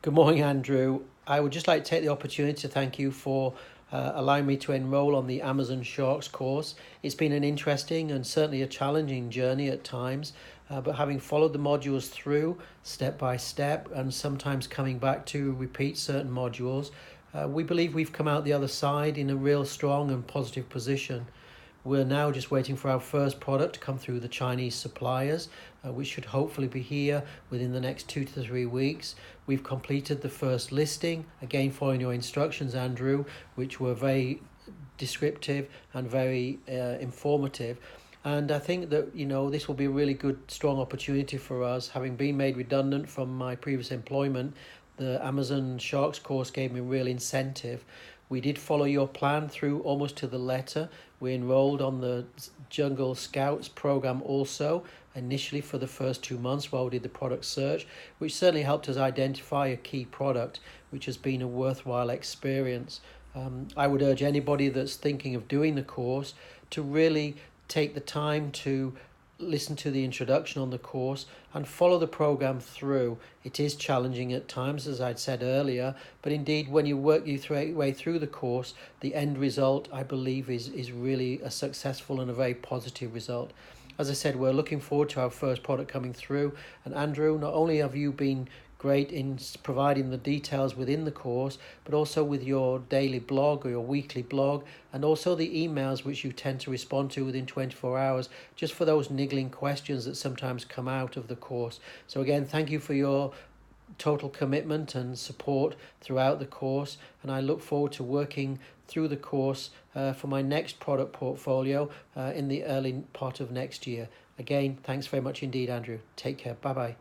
Good morning, Andrew. I would just like to take the opportunity to thank you for allowing me to enroll on the Amazon Sharks course. It's been an interesting and certainly a challenging journey at times, but having followed the modules through step by step and sometimes coming back to repeat certain modules, we believe we've come out the other side in a real strong and positive position. We're now just waiting for our first product to come through the Chinese suppliers, which should hopefully be here within the next 2 to 3 weeks. We've completed the first listing, again following your instructions, Andrew, which were very descriptive and very informative. And I think that, this will be a really good, strong opportunity for us. Having been made redundant from my previous employment, the Amazon Sharks course gave me real incentive. We did follow your plan through almost to the letter. We enrolled on the Jungle Scouts program also, initially for the first 2 months while we did the product search, which certainly helped us identify a key product, which has been a worthwhile experience. I would urge anybody that's thinking of doing the course to really take the time to listen to the introduction on the course and follow the program through. It is challenging at times, as I'd said earlier, but indeed when you work your way through the course, the end result, I believe, is really a successful and a very positive result. As I said, we're looking forward to our first product coming through. And Andrew, not only have you been great in providing the details within the course, but also with your daily blog or your weekly blog, and also the emails which you tend to respond to within 24 hours, just for those niggling questions that sometimes come out of the course. So again, thank you for your total commitment and support throughout the course, and I look forward to working through the course for my next product portfolio in the early part of next year. Again, thanks very much indeed, Andrew. Take care. Bye-bye.